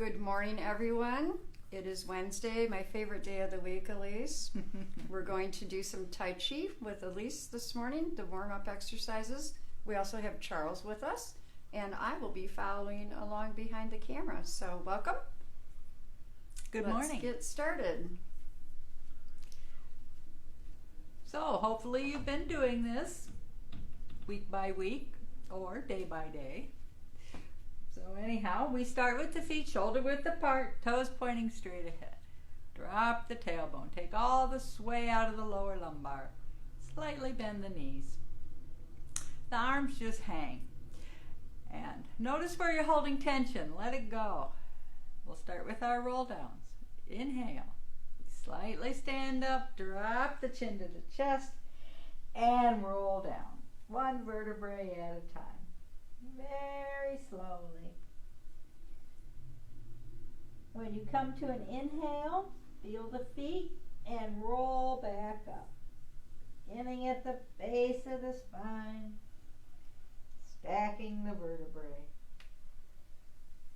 Good morning, everyone. It is Wednesday, my favorite day of the week, Alyse. We're going to do some Tai Chi with Alyse this morning, the warm-up exercises. We also have Charles with us, and I will be following along behind the camera. So welcome. Good morning. Let's get started. So hopefully you've been doing this week by week or day by day. So anyhow, we start with the feet shoulder width apart, toes pointing straight ahead. Drop the tailbone. Take all the sway out of the lower lumbar. Slightly bend the knees. The arms just hang. And notice where you're holding tension. Let it go. We'll start with our roll downs. Inhale. Slightly stand up. Drop the chin to the chest. And roll down. One vertebrae at a time. Very slowly. When you come to an inhale, feel the feet and roll back up. Beginning at the base of the spine, stacking the vertebrae.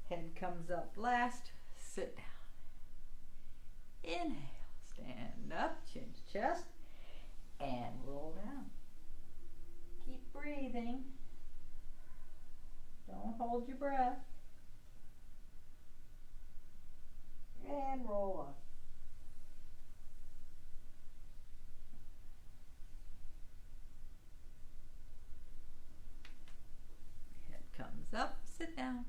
Head comes up last, sit down. Inhale, stand up, chin to chest, and roll down. Keep breathing. Don't hold your breath. And roll up. Head comes up, sit down.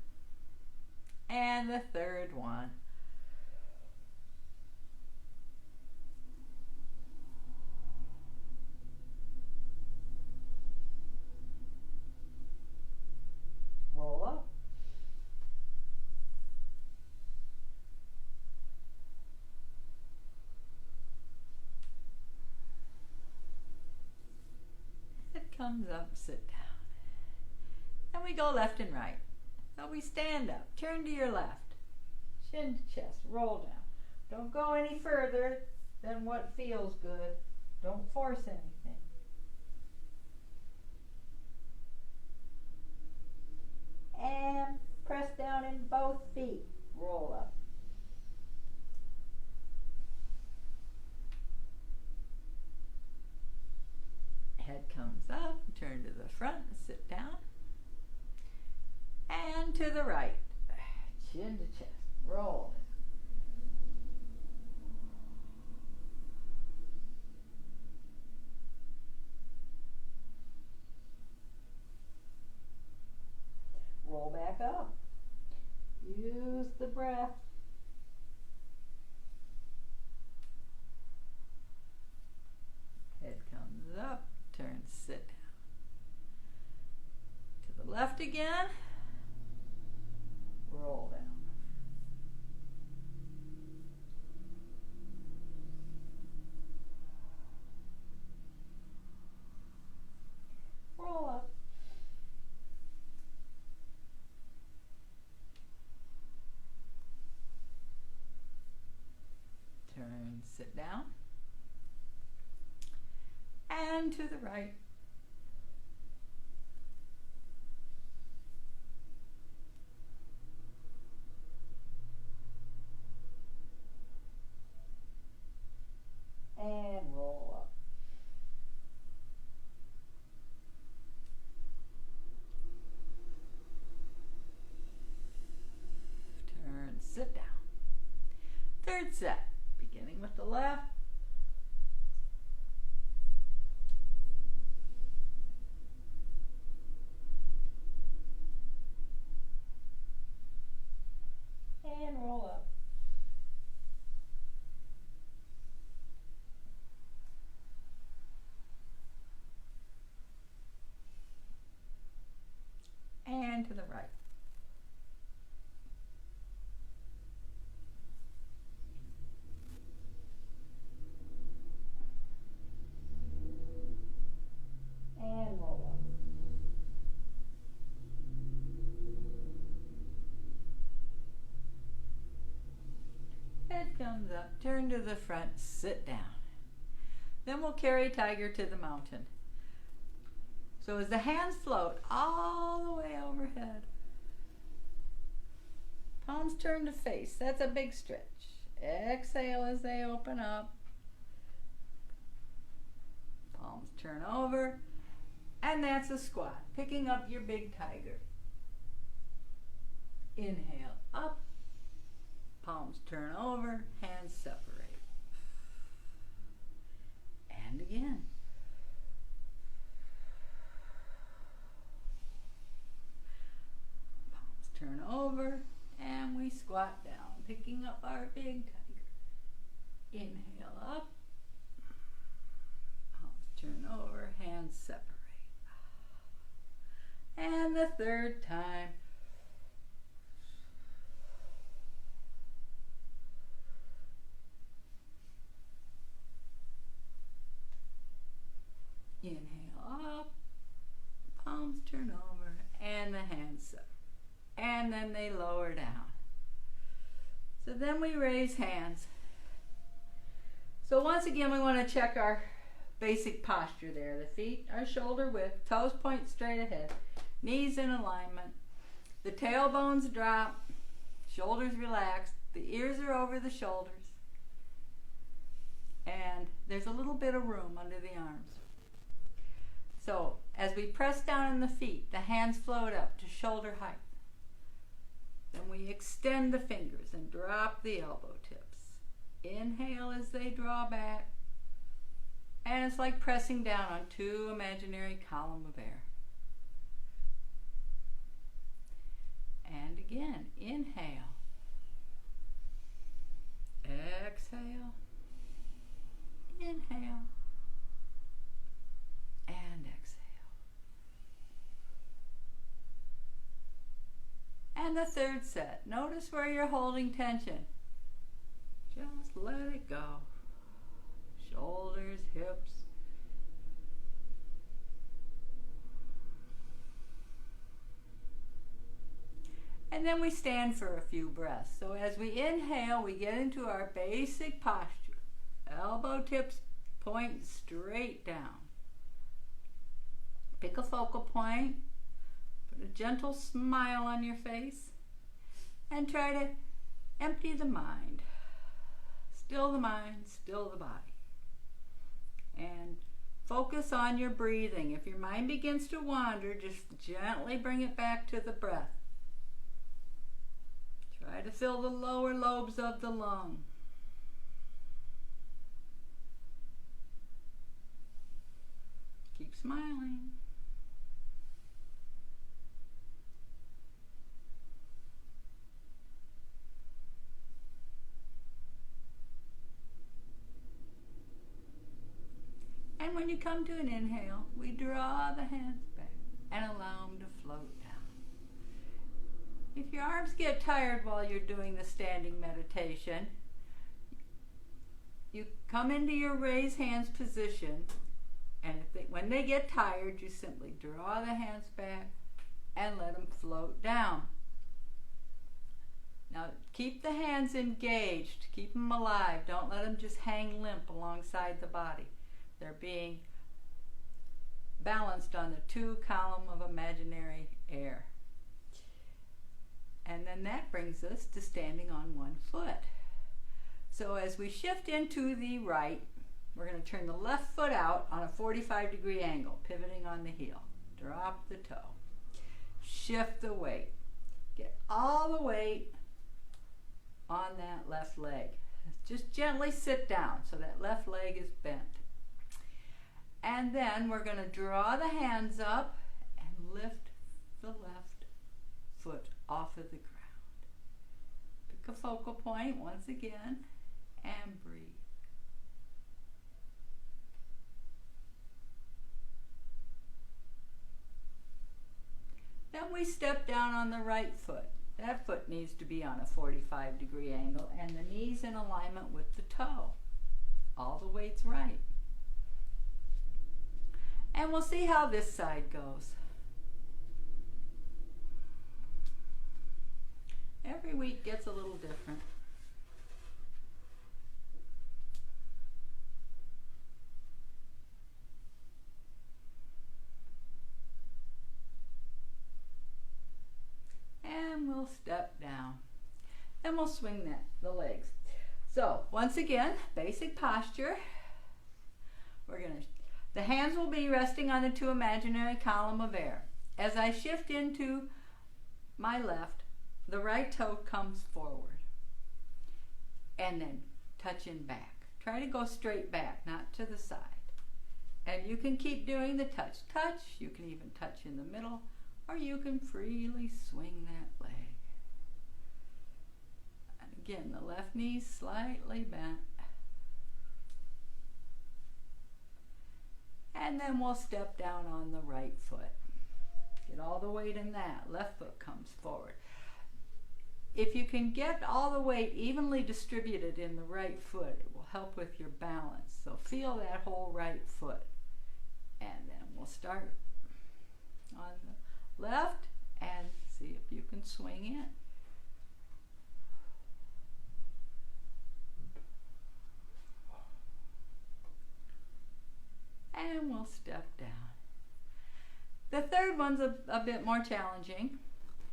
And the third one. Roll up. It comes up, sit down. Then we go left and right. So we stand up, turn to your left. Chin to chest, roll down. Don't go any further than what feels good. Don't force anything. And press down in both feet. Roll up. Head comes up, turn to the front, sit down. And to the right. Chin to chest. Roll. Roll back up. Use the breath. Head comes up, turn, sit down. To the left again. Roll down. Roll up. Turn, sit down. And to the right. And roll up. Turn, sit down. Third set, beginning with the left. And roll up. And to the right. And roll up. Head comes up, turn to the front, sit down. Then we'll carry tiger to the mountain. So as the hands float all the way overhead, palms Palms turn to face. That's a big stretch. Exhale as they open up. Palms turn over. And that's a squat. Picking up your big tiger. Inhale up. Palms turn over. Hands separate. And again. Palms turn over. And we squat down. Picking up our big tiger. Inhale up. Palms turn over. Hands separate. And the third time. Inhale up, palms turn over, and the hands up. And then they lower down. So then we raise hands. So once again, we want to check our basic posture there. The feet are shoulder width, toes point straight ahead, knees in alignment, the tailbones drop, shoulders relaxed, the ears are over the shoulders, and there's a little bit of room under the arms. So as we press down on the feet, the hands float up to shoulder height. Then we extend the fingers and drop the elbow tips. Inhale as they draw back. And it's like pressing down on two imaginary columns of air. And again, inhale. Exhale. Inhale. And exhale. And the third set. Notice where you're holding tension. Just let it go. Shoulders, hips. And then we stand for a few breaths. So as we inhale, we get into our basic posture. Elbow tips point straight down. Pick a focal point, put a gentle smile on your face, and try to empty the mind. Still the mind, still the body. And focus on your breathing. If your mind begins to wander, just gently bring it back to the breath. Try to fill the lower lobes of the lung. Keep smiling. And when you come to an inhale, we draw the hands back and allow them to float down. If your arms get tired while you're doing the standing meditation, you come into your raise hands position, and when they get tired, you simply draw the hands back and let them float down. Now keep the hands engaged, keep them alive, don't let them just hang limp alongside the body. They're being balanced on the two column of imaginary air. And then that brings us to standing on one foot. So as we shift into the right, we're going to turn the left foot out on a 45-degree angle, pivoting on the heel. Drop the toe. Shift the weight. Get all the weight on that left leg. Just gently sit down so that left leg is bent. And then we're going to draw the hands up and lift the left foot off of the ground. Pick a focal point once again and breathe. Then we step down on the right foot. That foot needs to be on a 45-degree angle and the knees in alignment with the toe. All the weight's right. And we'll see how this side goes. Every week gets a little different. And we'll step down. and we'll swing the legs. So once again, basic posture. The hands will be resting on the two imaginary column of air. As I shift into my left, the right toe comes forward and then touching back. Try to go straight back, not to the side. And you can keep doing the touch. You can even touch in the middle, or you can freely swing that leg. And again, the left knee slightly bent. And then we'll step down on the right foot. Get all the weight in that. Left foot comes forward. If you can get all the weight evenly distributed in the right foot, it will help with your balance. So feel that whole right foot. And then we'll start on the left and see if you can swing it. And we'll step down. The third one's a bit more challenging.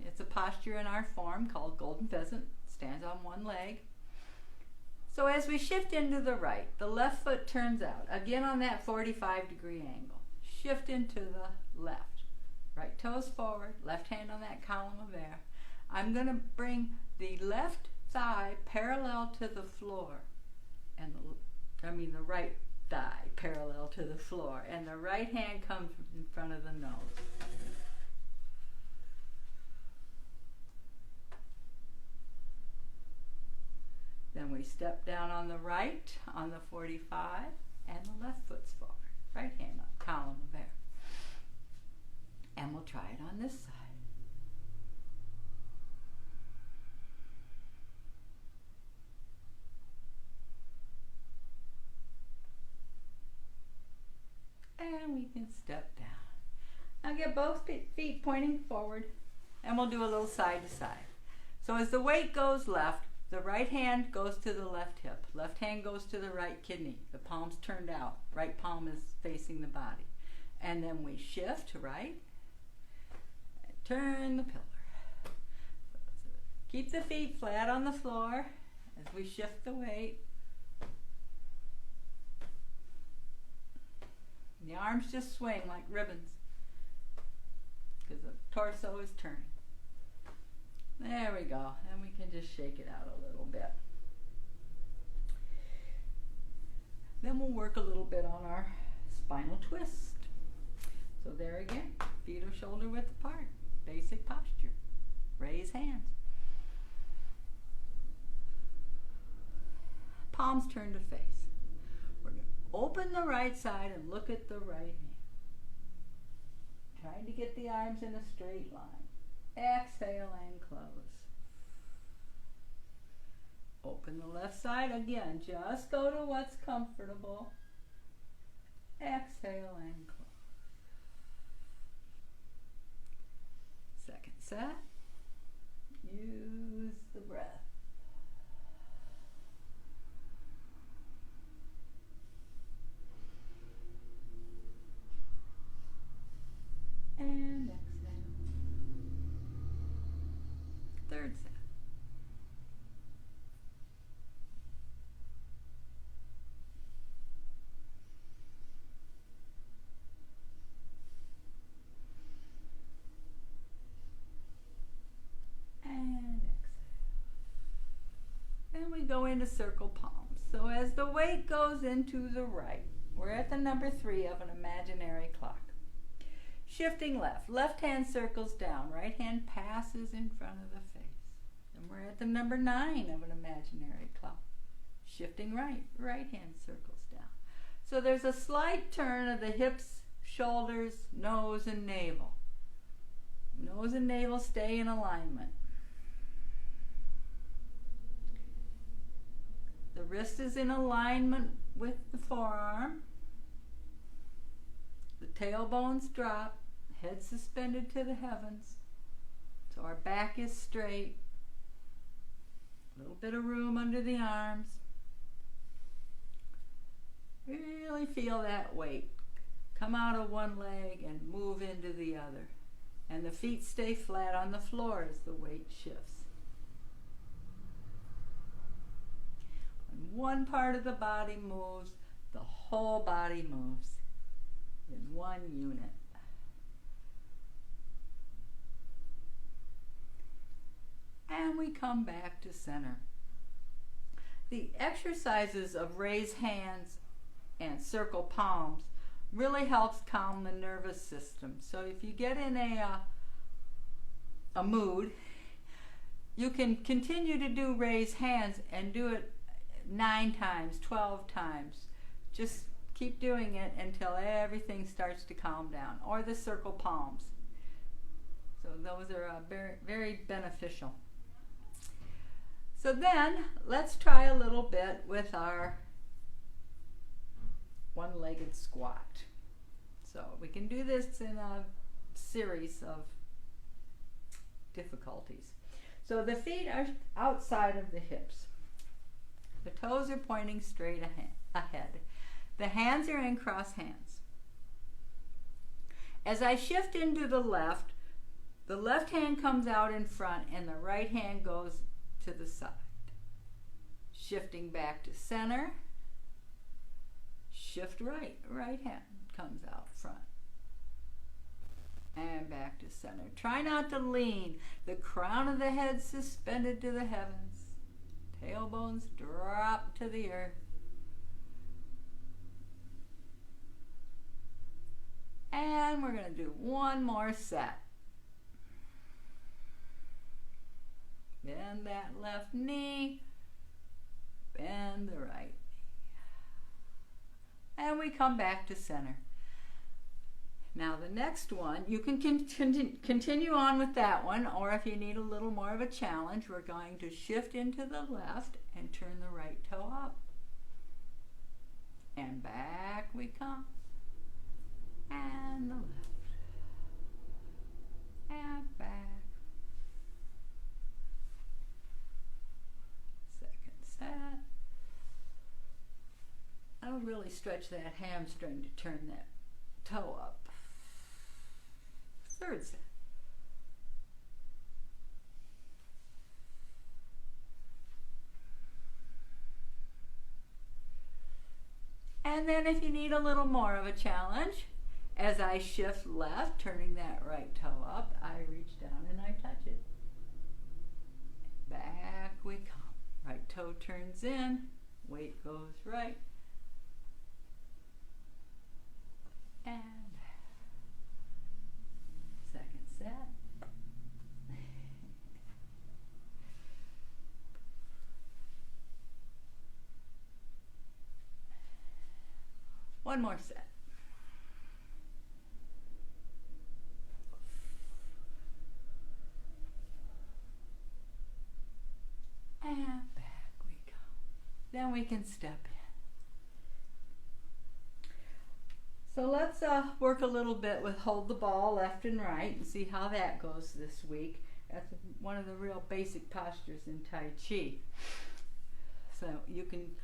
It's a posture in our form called Golden Pheasant. Stands on one leg. So as we shift into the right, the left foot turns out, again on that 45-degree angle. Shift into the left. Right toes forward, left hand on that column of air. I'm going to bring the left thigh parallel to the floor, and the right thigh parallel to the floor, and the right hand comes in front of the nose. Then we step down on the right on the 45, and the left foot's forward. Right hand on column of air. And we'll try it on this side. And we can step down. Now get both feet pointing forward, and we'll do a little side to side. So as the weight goes left, the right hand goes to the left hip. Left hand goes to the right kidney. The palm's turned out. Right palm is facing the body. And then we shift to right. And turn the pillar. Keep the feet flat on the floor as we shift the weight. The arms just swing like ribbons because the torso is turning. There we go. And we can just shake it out a little bit. Then we'll work a little bit on our spinal twist. So there again, feet are shoulder width apart. Basic posture. Raise hands. Palms turn to face. We're going to open the right side and look at the right hand. Trying to get the arms in a straight line. Exhale and close. Open the left side again. Just go to what's comfortable. Exhale and close. Second set. Use the breath. And exhale. Third set. And exhale. And we go into circle palms. So as the weight goes into the right, we're at the number 3 of an imaginary clock. Shifting left. Left hand circles down. Right hand passes in front of the face. And we're at the number 9 of an imaginary clock. Shifting right. Right hand circles down. So there's a slight turn of the hips, shoulders, nose, and navel. Nose and navel stay in alignment. The wrist is in alignment with the forearm. The tailbones drop, head suspended to the heavens. So our back is straight. A little bit of room under the arms. Really feel that weight. Come out of one leg and move into the other. And the feet stay flat on the floor as the weight shifts. one part of the body moves, the whole body moves in one unit. And we come back to center. The exercises of raise hands and circle palms really helps calm the nervous system. So if you get in a mood, you can continue to do raise hands and do it 9 times, 12 times. Just keep doing it until everything starts to calm down. Or the circle palms. So those are very, very beneficial. So then let's try a little bit with our one-legged squat. So we can do this in a series of difficulties. So the feet are outside of the hips. The toes are pointing straight ahead. The hands are in cross hands. As I shift into the left hand comes out in front and the right hand goes to the side. Shifting back to center. Shift right hand comes out front. And back to center. Try not to lean. The crown of the head suspended to the heavens. Tailbones drop to the earth. And we're going to do one more set. Bend that left knee. Bend the right knee. And we come back to center. Now the next one, you can continue on with that one, or if you need a little more of a challenge, we're going to shift into the left and turn the right toe up. And back we come. And the left. And back. Second set. I'll really stretch that hamstring to turn that toe up. Third set. And then if you need a little more of a challenge, as I shift left, turning that right toe up, I reach down and I touch it. Back we come. Right toe turns in, weight goes right. And second set. One more set. And back we go. Then we can step in. So let's work a little bit with hold the ball left and right and see how that goes this week. That's one of the real basic postures in Tai Chi. So you can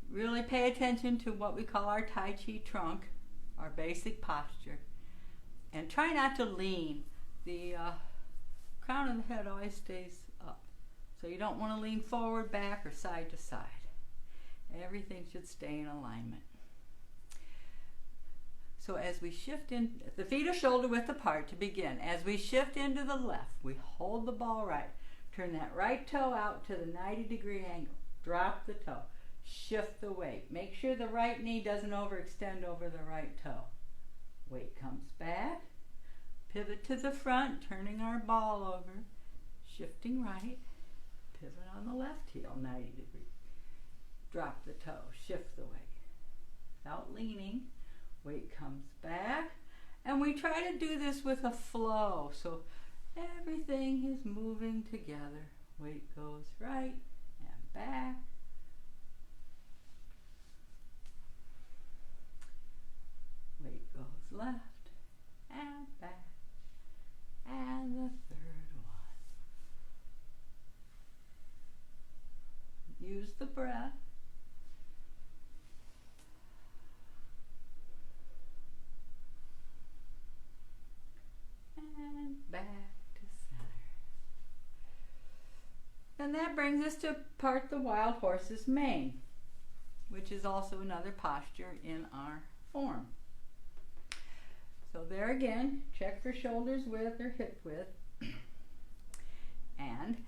really pay attention to what we call our Tai Chi trunk, our basic posture. And try not to lean. The crown of the head always stays up. So you don't want to lean forward, back, or side to side. Everything should stay in alignment. So as we shift in, the feet are shoulder width apart to begin. As we shift into the left, we hold the ball right. Turn that right toe out to the 90-degree angle. Drop the toe. Shift the weight. Make sure the right knee doesn't overextend over the right toe. Weight comes back. Pivot to the front, turning our ball over. Shifting right. Pivot on the left heel, 90 degrees. Drop the toe. Shift the weight. Without leaning. Weight comes back, and we try to do this with a flow, so everything is moving together. Weight goes right and back. Weight goes left and back. And the third one. Use the breath. And back to center. And that brings us to part the wild horse's mane. which is also another posture in our form. So there again, check for shoulders width or hip width. And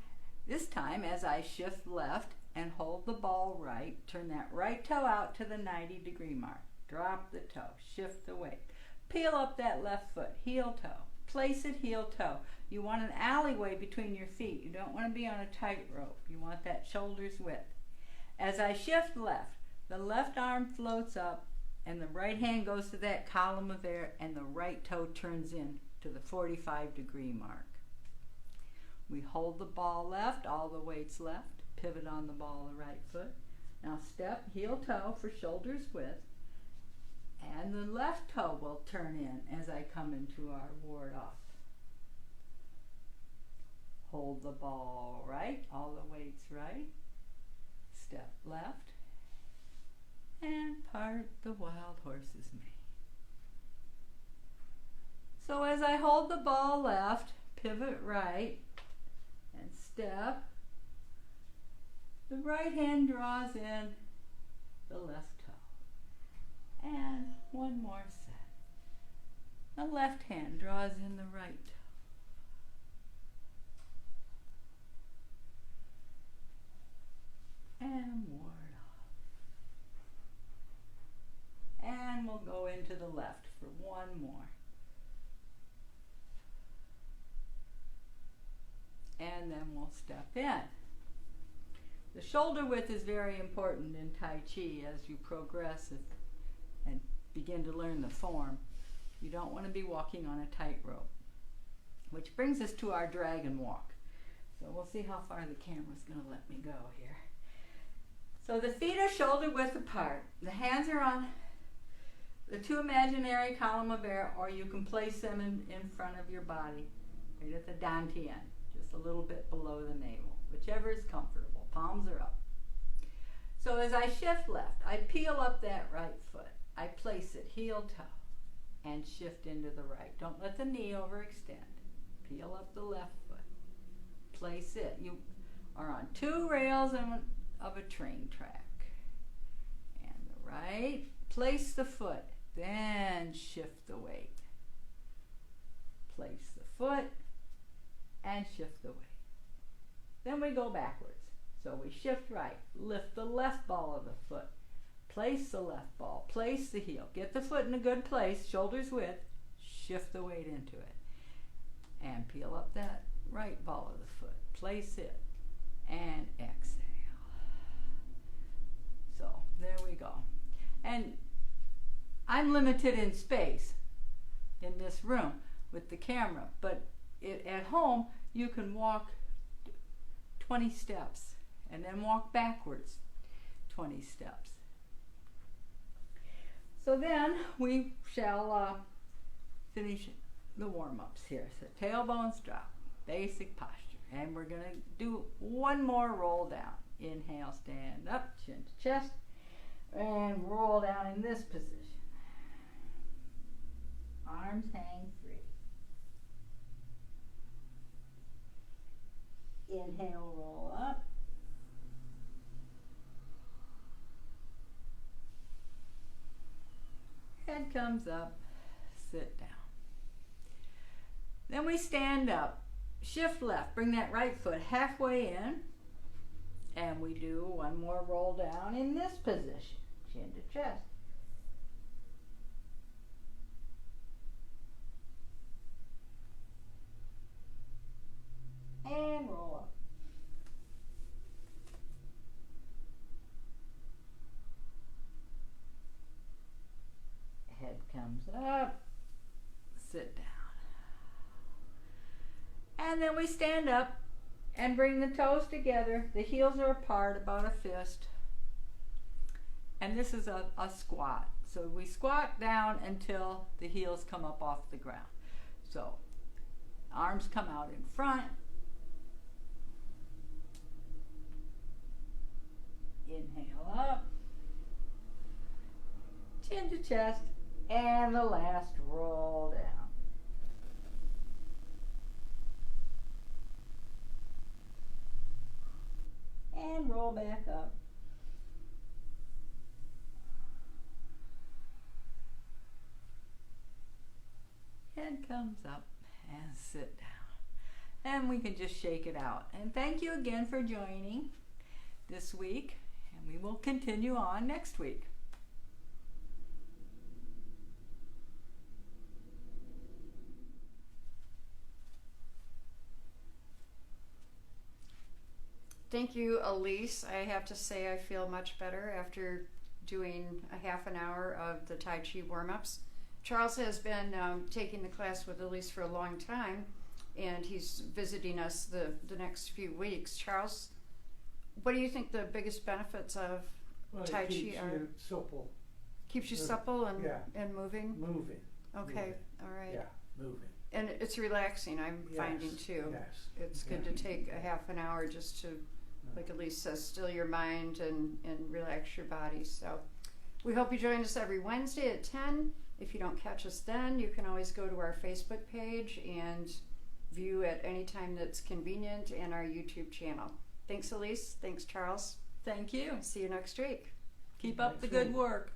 this time, as I shift left and hold the ball right, turn that right toe out to the 90-degree mark. Drop the toe, shift the weight. Peel up that left foot, heel toe. Place it heel toe. You want an alleyway between your feet. You don't want to be on a tightrope. You want that shoulders width. As I shift left, the left arm floats up and the right hand goes to that column of air and the right toe turns in to the 45-degree mark. We hold the ball left, all the weights left, pivot on the ball the right foot. Now step heel toe for shoulders width, and the left toe will turn in as I come into our ward off. Hold the ball right, all the weights right, step left, and part the wild horse's mane. So as I hold the ball left, pivot right, and step, the right hand draws in the left toe. And one more set. The left hand draws in the right toe. And ward off. And we'll go into the left for one more. And then we'll step in. The shoulder width is very important in Tai Chi as you progress and begin to learn the form. You don't want to be walking on a tightrope. Which brings us to our dragon walk. So we'll see how far the camera's going to let me go here. So the feet are shoulder width apart. The hands are on the two imaginary column of air, or you can place them in front of your body, right at the dantian, just a little bit below the navel, whichever is comfortable. Palms are up. So as I shift left, I peel up that right foot. I place it heel toe and shift into the right. Don't let the knee overextend. Peel up the left foot. Place it. You are on two rails of a train track. And the right, place the foot, then shift the weight. Place the foot and shift the weight. Then we go backwards. So we shift right, lift the left ball of the foot, place the left ball, place the heel, get the foot in a good place, shoulders width, shift the weight into it, and peel up that right ball of the foot, place it, and exhale. So there we go. And I'm limited in space in this room with the camera, but at home you can walk 20 steps and then walk backwards 20 steps. So then we shall finish the warm-ups here. So tailbones drop, basic posture. And we're going to do one more roll down. Inhale, stand up, chin to chest, and roll down in this position. Arms hang free. Inhale, roll up. Head comes up, sit down. Then we stand up, shift left, bring that right foot halfway in, and we do one more roll down in this position, chin to chest. And roll up. Head comes up, sit down. And then we stand up and bring the toes together. The heels are apart about a fist. And this is a squat. So we squat down until the heels come up off the ground. So arms come out in front. Inhale up. Chin to chest. And the last roll down. And roll back up. Head comes up and sit down. And we can just shake it out. And thank you again for joining this week. And we will continue on next week. Thank you, Alyse. I have to say I feel much better after doing a half an hour of the Tai Chi warm-ups. Charles has been taking the class with Alyse for a long time, and he's visiting us the next few weeks. Charles, what do you think the biggest benefits of Tai Chi are? You supple. Keeps you supple and, Yeah. and moving? Moving. Okay, Moving. all right. Yeah, moving. And it's relaxing, I'm Yes, finding too. Yes. It's good to take a half an hour just to, like Alyse says, still your mind and relax your body. So we hope you join us every Wednesday at 10. If you don't catch us then, you can always go to our Facebook page and view at any time that's convenient and our YouTube channel. Thanks, Alyse. Thanks, Charles. Thank you. See you next week. Keep up the Next good week. work.